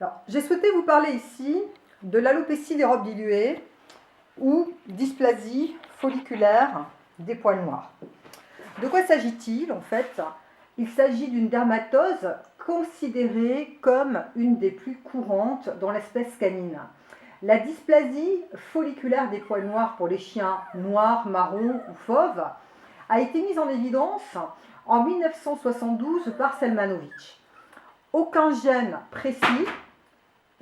Alors, j'ai souhaité vous parler ici de l'alopécie des robes diluées ou dysplasie folliculaire des poils noirs. De quoi s'agit-il en fait? Il s'agit d'une dermatose considérée comme une des plus courantes dans l'espèce canine. La dysplasie folliculaire des poils noirs pour les chiens noirs, marrons ou fauves a été mise en évidence en 1972 par Selmanovic. Aucun gène précis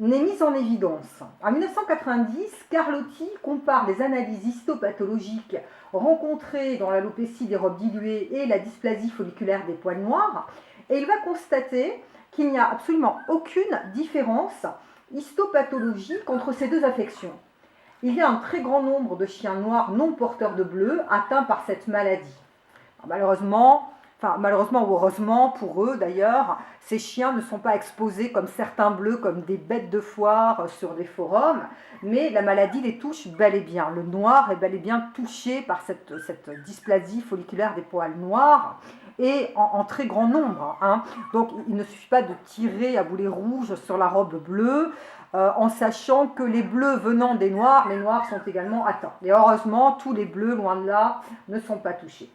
n'est mis en évidence. En 1990, Carlotti compare les analyses histopathologiques rencontrées dans l'alopécie des robes diluées et la dysplasie folliculaire des poils noirs, et il va constater qu'il n'y a absolument aucune différence histopathologique entre ces deux affections. Il y a un très grand nombre de chiens noirs non porteurs de bleu atteints par cette maladie. Malheureusement ou heureusement pour eux d'ailleurs, ces chiens ne sont pas exposés comme certains bleus, comme des bêtes de foire sur des forums, mais la maladie les touche bel et bien. Le noir est bel et bien touché par cette dysplasie folliculaire des poils noirs, et en très grand nombre. Donc il ne suffit pas de tirer à boulet rouge sur la robe bleue, en sachant que les bleus venant des noirs, les noirs sont également atteints. Et heureusement, tous les bleus, loin de là, ne sont pas touchés.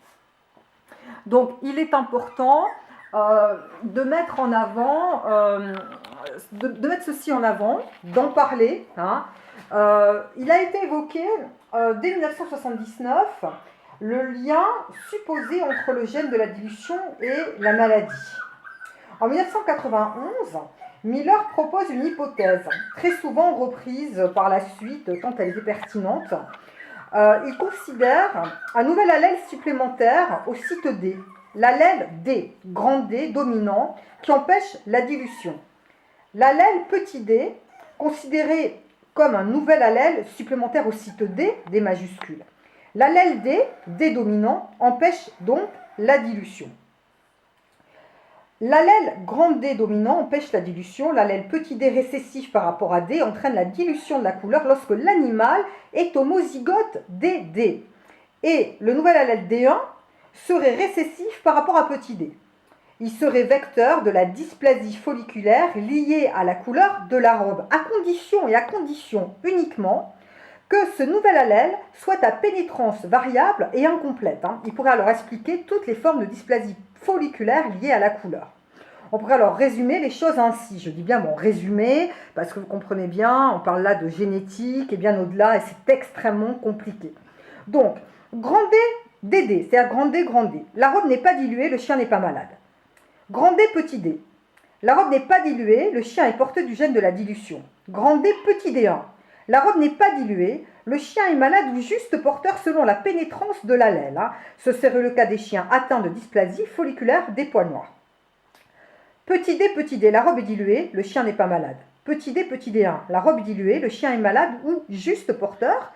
Donc, il est important de mettre en avant, de mettre ceci en avant, d'en parler. Il a été évoqué dès 1979 le lien supposé entre le gène de la dilution et la maladie. En 1991, Miller propose une hypothèse, très souvent reprise par la suite tant elle était pertinente. Il considère un nouvel allèle supplémentaire au site D, l'allèle D, grand D dominant, qui empêche la dilution. L'allèle petit d, considéré comme un nouvel allèle supplémentaire au site D, D majuscule. L'allèle D, D dominant, empêche donc la dilution. L'allèle grand D dominant empêche la dilution, l'allèle petit d récessif par rapport à D entraîne la dilution de la couleur lorsque l'animal est homozygote DD. Et le nouvel allèle D1 serait récessif par rapport à petit d. Il serait vecteur de la dysplasie folliculaire liée à la couleur de la robe, à condition uniquement que ce nouvel allèle soit à pénétrance variable et incomplète. Il pourrait alors expliquer toutes les formes de dysplasie folliculaire liées à la couleur. On pourrait alors résumer les choses ainsi. Je dis bien résumé, parce que vous comprenez bien, on parle là de génétique et bien au-delà, et c'est extrêmement compliqué. Donc, grand D, DD, c'est-à-dire grand D, grand D. La robe n'est pas diluée, le chien n'est pas malade. Grand D, petit d. La robe n'est pas diluée, le chien est porteur du gène de la dilution. Grand D, petit d1. La robe n'est pas diluée, le chien est malade ou juste porteur selon la pénétrance de l'allèle. Ce serait le cas des chiens atteints de dysplasie folliculaire des poils noirs. Petit d, la robe est diluée, le chien n'est pas malade. Petit d1, la robe est diluée, le chien est malade ou juste porteur,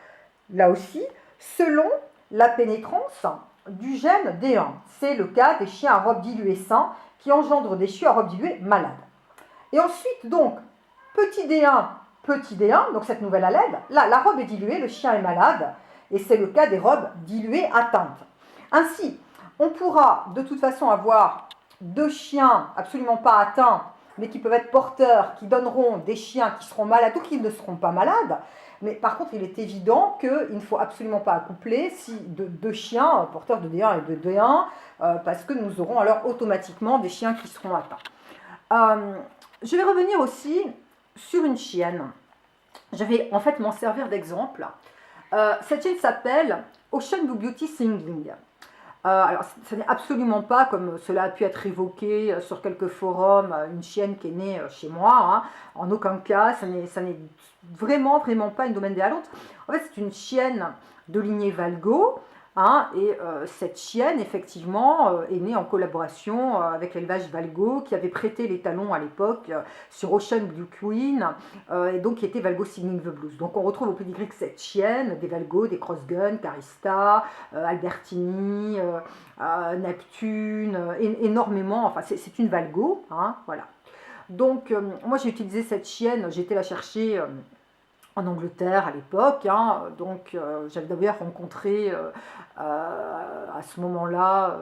là aussi, selon la pénétrance du gène D1. C'est le cas des chiens à robe diluée sains qui engendrent des chiens à robe diluée malades. Et ensuite, donc, petit d1, donc cette nouvelle allèle, là, la robe est diluée, le chien est malade, et c'est le cas des robes diluées atteintes. Ainsi, on pourra de toute façon avoir deux chiens absolument pas atteints, mais qui peuvent être porteurs, qui donneront des chiens qui seront malades ou qui ne seront pas malades. Mais par contre, il est évident qu'il ne faut absolument pas accoupler deux chiens porteurs de D1 et de D1, parce que nous aurons alors automatiquement des chiens qui seront atteints. Je vais revenir aussi sur une chienne. Je vais en fait m'en servir d'exemple. Cette chienne s'appelle Ocean Blue Beauty Singling. Alors, ce n'est absolument pas, comme cela a pu être évoqué sur quelques forums, une chienne qui est née chez moi. En aucun cas, ça n'est vraiment pas une domaine des Halontes. En fait, c'est une chienne de lignée Valgo. Et cette chienne, effectivement, est née en collaboration avec l'élevage Valgo, qui avait prêté les talons à l'époque sur Ocean Blue Queen, et donc qui était Valgo Singing the Blues. Donc on retrouve au pédigree que cette chienne, des Valgo, des Crossgun, Carista, Albertini, Neptune, énormément, enfin c'est une Valgo, voilà. Donc moi j'ai utilisé cette chienne, j'ai été la chercher en Angleterre à l'époque, donc j'avais d'ailleurs rencontré à ce moment-là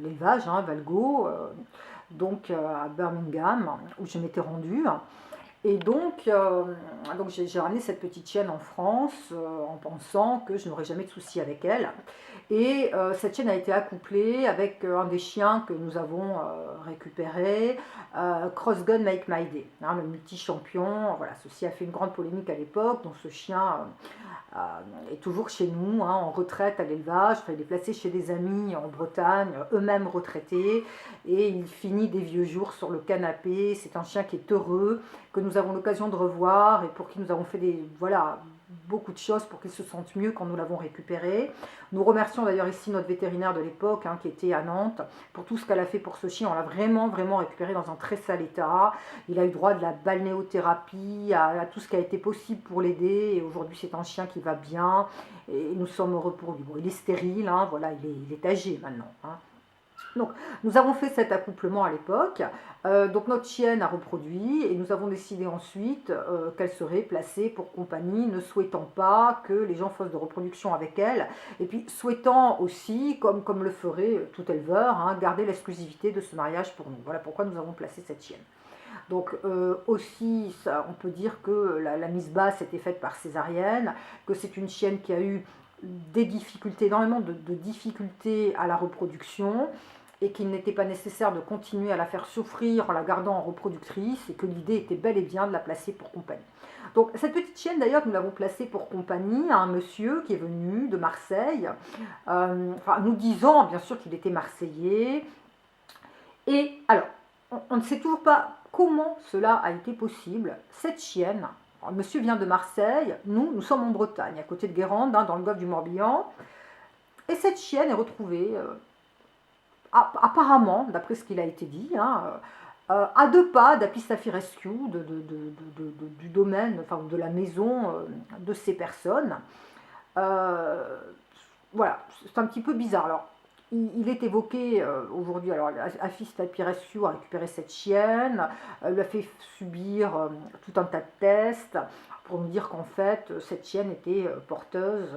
l'élevage, Valgo, donc à Birmingham, où je m'étais rendue. Et donc j'ai ramené cette petite chienne en France en pensant que je n'aurais jamais de soucis avec elle. Et cette chienne a été accouplée avec un des chiens que nous avons récupéré, Crossgun Make My Day, hein, le multi-champion. Voilà, ceci a fait une grande polémique à l'époque, donc ce chien est toujours chez nous, hein, en retraite à l'élevage. Enfin, il est placé chez des amis en Bretagne, eux-mêmes retraités, et il finit des vieux jours sur le canapé. C'est un chien qui est heureux, que nous avons l'occasion de revoir et pour qui nous avons fait beaucoup de choses pour qu'il se sente mieux quand nous l'avons récupéré. Nous remercions d'ailleurs ici notre vétérinaire de l'époque, hein, qui était à Nantes, pour tout ce qu'elle a fait pour ce chien. On l'a vraiment récupéré dans un très sale état. Il a eu droit de la balnéothérapie, à tout ce qui a été possible pour l'aider, et aujourd'hui c'est un chien qui va bien et nous sommes heureux pour lui. Bon, il est stérile, hein, voilà, il est âgé maintenant, hein. Donc, nous avons fait cet accouplement à l'époque. Donc, notre chienne a reproduit et nous avons décidé ensuite qu'elle serait placée pour compagnie, ne souhaitant pas que les gens fassent de reproduction avec elle. Et puis, souhaitant aussi, comme le ferait tout éleveur, hein, garder l'exclusivité de ce mariage pour nous. Voilà pourquoi nous avons placé cette chienne. Donc aussi, ça, on peut dire que la mise basse était faite par césarienne, que c'est une chienne qui a eu des difficultés, énormément de difficultés à la reproduction, et qu'il n'était pas nécessaire de continuer à la faire souffrir en la gardant en reproductrice, et que l'idée était bel et bien de la placer pour compagnie. Donc cette petite chienne d'ailleurs, nous l'avons placée pour compagnie à un monsieur qui est venu de Marseille, nous disant bien sûr qu'il était marseillais, et alors, on ne sait toujours pas comment cela a été possible. Cette chienne, alors, le monsieur vient de Marseille, nous sommes en Bretagne, à côté de Guérande, hein, dans le golfe du Morbihan, et cette chienne est retrouvée apparemment, d'après ce qu'il a été dit, hein, à 2 pas d'Apistafi Rescue, du domaine, enfin de la maison de ces personnes. Voilà, c'est un petit peu bizarre. Alors, il est évoqué aujourd'hui, alors Apistafi Rescue a récupéré cette chienne, lui a fait subir tout un tas de tests pour nous dire qu'en fait, cette chienne était porteuse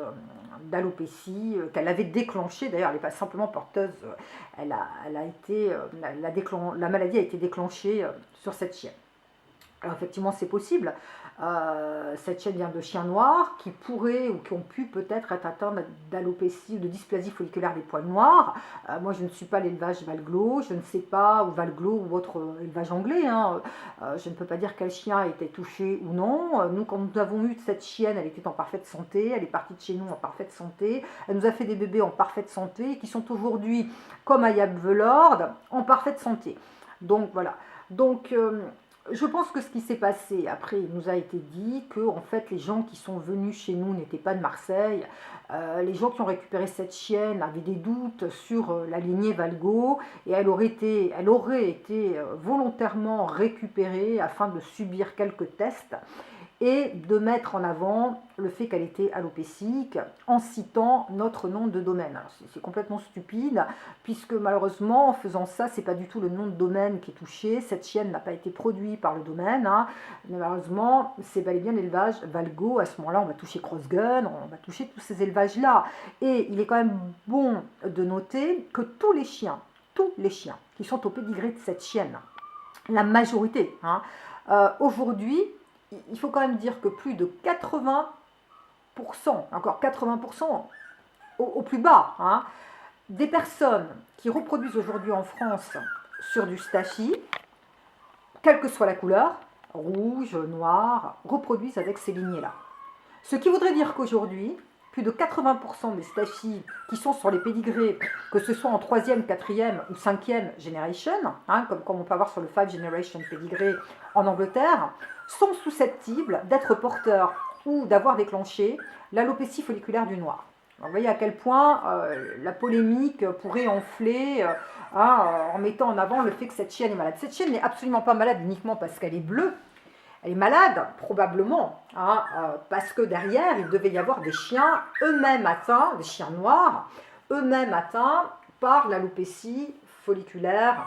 d'alopécie, qu'elle avait déclenchée. D'ailleurs, elle n'est pas simplement porteuse, la maladie a été déclenchée sur cette chienne. Alors effectivement, c'est possible. Cette chienne vient de chiens noirs qui pourraient ou qui ont pu peut-être être atteints d'alopécie ou de dysplasie folliculaire des poils noirs. Moi, je ne suis pas l'élevage Valglo, je ne sais pas, ou Valglo ou autre élevage anglais, hein. Je ne peux pas dire quel chien a été touché ou non. Nous, quand nous avons eu cette chienne, elle était en parfaite santé, elle est partie de chez nous en parfaite santé, elle nous a fait des bébés en parfaite santé, qui sont aujourd'hui, comme Ayab Velord, en parfaite santé. Donc voilà. Donc je pense que ce qui s'est passé, après, il nous a été dit que en fait, les gens qui sont venus chez nous n'étaient pas de Marseille. Les gens qui ont récupéré cette chienne avaient des doutes sur la lignée Valgo, et elle aurait été volontairement récupérée afin de subir quelques tests et de mettre en avant le fait qu'elle était alopécique en citant notre nom de domaine. C'est complètement stupide, puisque malheureusement, en faisant ça, c'est pas du tout le nom de domaine qui est touché. Cette chienne n'a pas été produite par le domaine, hein. Mais malheureusement, c'est bel et bien l'élevage Valgo. À ce moment-là, on va toucher Crossgun, on va toucher tous ces élevages-là. Et il est quand même bon de noter que tous les chiens qui sont au pédigré de cette chienne, la majorité, hein, aujourd'hui, il faut quand même dire que plus de 80%, encore 80% au plus bas, hein, des personnes qui reproduisent aujourd'hui en France sur du Staffy, quelle que soit la couleur, rouge, noir, reproduisent avec ces lignées-là. Ce qui voudrait dire qu'aujourd'hui, plus de 80% des Staffy qui sont sur les pédigrés, que ce soit en 3e, 4e ou 5e generation, hein, comme on peut avoir sur le 5 generation pédigré en Angleterre, sont susceptibles d'être porteurs ou d'avoir déclenché l'alopécie folliculaire du noir. Alors, vous voyez à quel point la polémique pourrait enfler en mettant en avant le fait que cette chienne est malade. Cette chienne n'est absolument pas malade uniquement parce qu'elle est bleue. Elle est malade, probablement, hein, parce que derrière, il devait y avoir des chiens eux-mêmes atteints, des chiens noirs, eux-mêmes atteints par l'alopécie folliculaire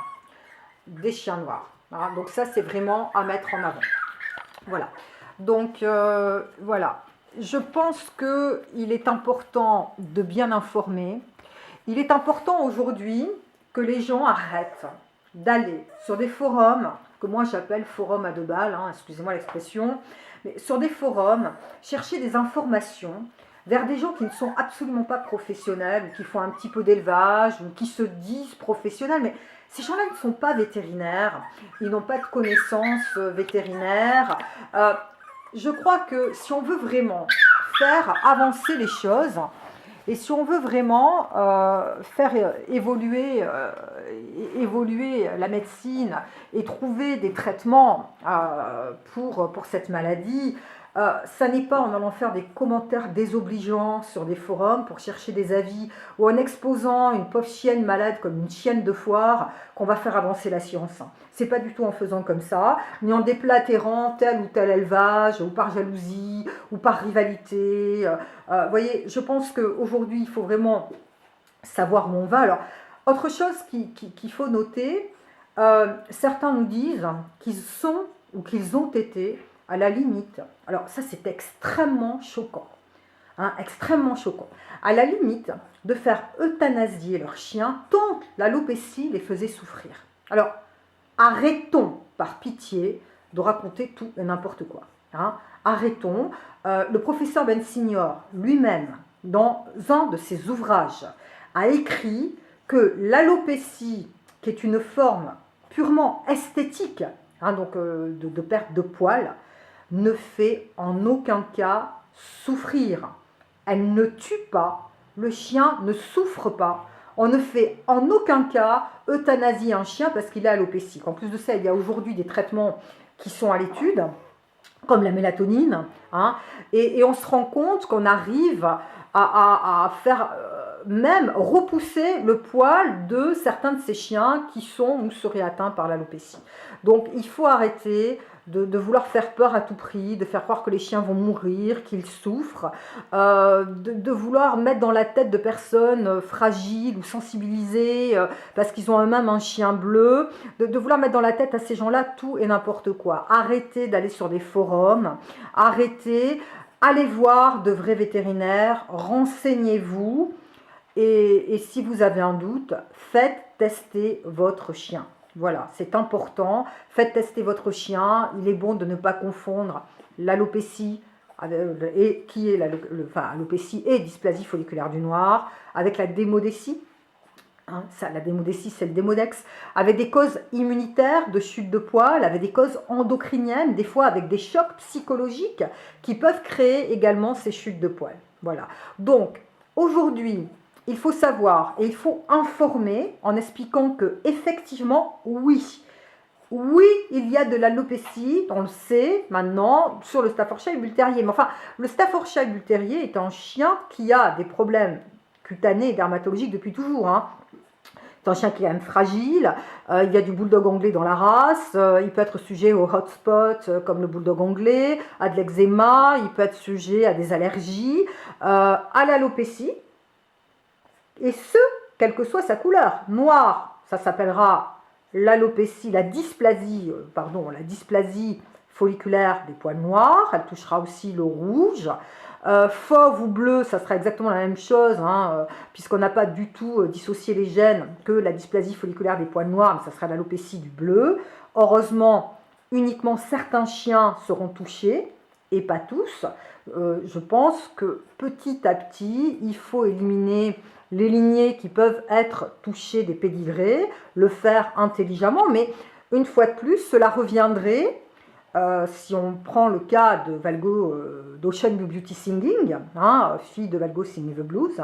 des chiens noirs. Hein. Donc ça, c'est vraiment à mettre en avant. Voilà. Donc, voilà. Je pense qu'il est important de bien informer. Il est important aujourd'hui que les gens arrêtent d'aller sur des forums, que moi j'appelle forums à deux balles, hein, excusez-moi l'expression, mais sur des forums, chercher des informations vers des gens qui ne sont absolument pas professionnels, ou qui font un petit peu d'élevage, ou qui se disent professionnels, mais ces gens-là ne sont pas vétérinaires, ils n'ont pas de connaissances vétérinaires. Je crois que si on veut vraiment faire avancer les choses, et si on veut vraiment faire évoluer la médecine et trouver des traitements pour cette maladie, ça n'est pas en allant faire des commentaires désobligeants sur des forums pour chercher des avis ou en exposant une pauvre chienne malade comme une chienne de foire qu'on va faire avancer la science. C'est pas du tout en faisant comme ça, ni en déplatérant tel ou tel élevage, ou par jalousie, ou par rivalité. Vous voyez, je pense qu'aujourd'hui, il faut vraiment savoir où on va. Alors, autre chose qu'il faut noter, certains nous disent qu'ils sont ou qu'ils ont été à la limite. Alors ça, c'est extrêmement choquant. Hein, extrêmement choquant. À la limite de faire euthanasier leur chien tant l'alopécie les faisait souffrir. Alors, arrêtons par pitié de raconter tout et n'importe quoi. Hein. Arrêtons. Le professeur Bensignor lui-même, dans un de ses ouvrages, a écrit que l'alopécie, qui est une forme purement esthétique, hein, donc de perte de poils, ne fait en aucun cas souffrir. Elle ne tue pas, le chien ne souffre pas. On ne fait en aucun cas euthanasier un chien parce qu'il a alopécie. En plus de ça, il y a aujourd'hui des traitements qui sont à l'étude, comme la mélatonine, hein, et on se rend compte qu'on arrive à faire même repousser le poil de certains de ces chiens qui sont ou seraient atteints par l'alopécie. Donc il faut arrêter de vouloir faire peur à tout prix, de faire croire que les chiens vont mourir, qu'ils souffrent, de vouloir mettre dans la tête de personnes fragiles ou sensibilisées parce qu'ils ont eux-mêmes un chien bleu, de vouloir mettre dans la tête à ces gens-là tout et n'importe quoi. Arrêtez d'aller sur des forums, arrêtez, allez voir de vrais vétérinaires, renseignez-vous et si vous avez un doute, faites tester votre chien. Voilà, c'est important. Faites tester votre chien. Il est bon de ne pas confondre l'alopécie, qui est l'alopécie et dysplasie folliculaire du noir, avec la démodécie. Hein, ça, la démodécie, c'est le démodex, avec des causes immunitaires de chute de poils, avec des causes endocriniennes, des fois avec des chocs psychologiques qui peuvent créer également ces chutes de poils. Voilà. Donc, aujourd'hui, il faut savoir et il faut informer en expliquant que effectivement, oui, il y a de l'alopécie, on le sait maintenant, sur le Staffordshire Bull Terrier. Mais enfin, le Staffordshire Bull Terrier est un chien qui a des problèmes cutanés et dermatologiques depuis toujours. Hein. C'est un chien qui est quand même fragile, il y a du bulldog anglais dans la race, il peut être sujet aux hotspots comme le bulldog anglais, à de l'eczéma, il peut être sujet à des allergies, à l'alopécie. Et ce, quelle que soit sa couleur. Noir, ça s'appellera l'alopécie, la dysplasie folliculaire des poils noirs. Elle touchera aussi le rouge. Fauve ou bleu, ça sera exactement la même chose, hein, puisqu'on n'a pas du tout dissocié les gènes que la dysplasie folliculaire des poils noirs, mais ça sera l'alopécie du bleu. Heureusement, uniquement certains chiens seront touchés, et pas tous. Je pense que petit à petit, il faut éliminer les lignées qui peuvent être touchées des pédigrés, le faire intelligemment, mais une fois de plus, cela reviendrait, si on prend le cas de Valgo, d'Ocean Beauty Singing, hein, fille de Valgo Singing the Blues,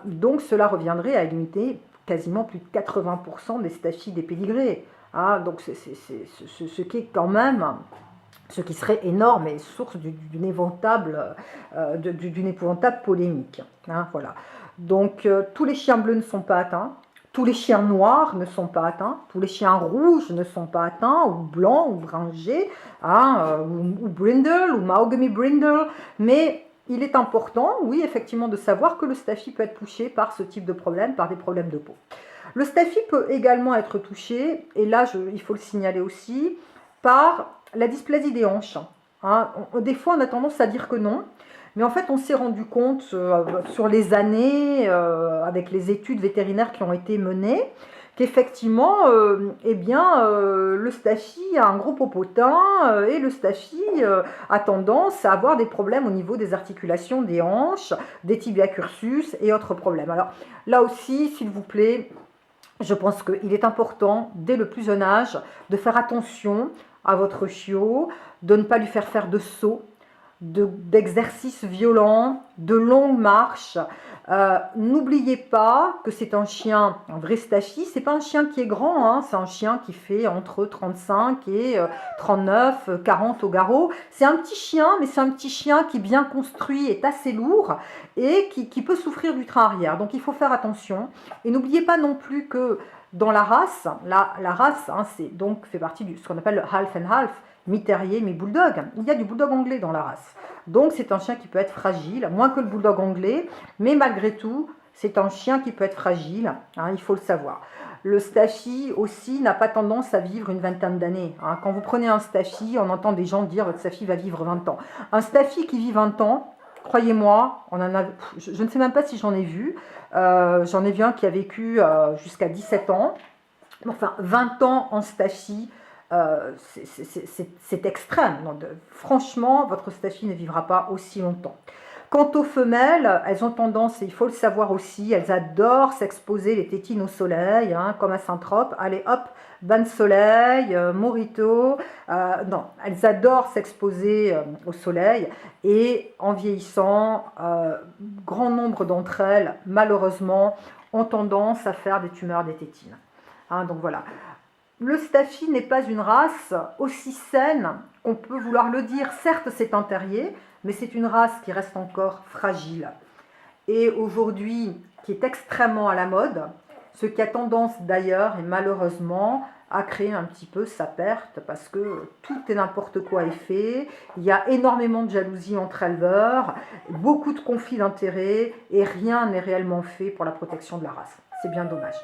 donc cela reviendrait à limiter quasiment plus de 80% des staphyes des pédigrés. Hein, donc c'est ce qui est quand même... ce qui serait énorme et source d'une épouvantable polémique. Hein, voilà. Donc, tous les chiens bleus ne sont pas atteints, tous les chiens noirs ne sont pas atteints, tous les chiens rouges ne sont pas atteints, ou blancs, ou bringés, hein, ou brindle, ou mahogany brindle, mais il est important, oui, effectivement, de savoir que le staffy peut être touché par ce type de problème, par des problèmes de peau. Le staffy peut également être touché, et là, il faut le signaler aussi, par la dysplasie des hanches. Hein. Des fois, on a tendance à dire que non, mais en fait, on s'est rendu compte sur les années, avec les études vétérinaires qui ont été menées, qu'effectivement, eh bien, le Staffy a un gros popotin et le Staffy a tendance à avoir des problèmes au niveau des articulations des hanches, des tibias cursus et autres problèmes. Alors là aussi, s'il vous plaît, je pense qu'il est important, dès le plus jeune âge, de faire attention à votre chiot, de ne pas lui faire faire de sauts, d'exercices violents, de longues marches. N'oubliez pas que c'est un chien, un vrai Staffy, c'est pas un chien qui est grand, hein, c'est un chien qui fait entre 35 et 39, 40 au garrot. C'est un petit chien, mais c'est un petit chien qui, bien construit, est assez lourd et qui peut souffrir du train arrière. Donc il faut faire attention. Et n'oubliez pas non plus que dans la race, la race, hein, c'est donc fait partie de ce qu'on appelle le half and half, mi-terrier, mi-bulldog. Il y a du bulldog anglais dans la race. Donc c'est un chien qui peut être fragile, moins que le bulldog anglais, mais malgré tout, c'est un chien qui peut être fragile, hein, il faut le savoir. Le Staffy aussi n'a pas tendance à vivre une vingtaine d'années. Hein. Quand vous prenez un Staffy, on entend des gens dire « votre Staffy va vivre 20 ans ». Un Staffy qui vit 20 ans, croyez-moi, je ne sais même pas si j'en ai vu. J'en ai vu un qui a vécu jusqu'à 17 ans. Enfin, 20 ans en Staffy, c'est extrême. Donc, franchement, votre Staffy ne vivra pas aussi longtemps. Quant aux femelles, elles ont tendance, et il faut le savoir aussi, elles adorent s'exposer les tétines au soleil, hein, comme à Saint-Trope. Allez hop, bain de soleil, morito. Non, elles adorent s'exposer au soleil et en vieillissant, grand nombre d'entre elles, malheureusement, ont tendance à faire des tumeurs des tétines. Hein, donc voilà. Le Staffy n'est pas une race aussi saine qu'on peut vouloir le dire. Certes, c'est un terrier, mais c'est une race qui reste encore fragile. Et aujourd'hui, qui est extrêmement à la mode, ce qui a tendance d'ailleurs, et malheureusement, à créer un petit peu sa perte, parce que tout et n'importe quoi est fait, il y a énormément de jalousie entre éleveurs, beaucoup de conflits d'intérêts, et rien n'est réellement fait pour la protection de la race. C'est bien dommage.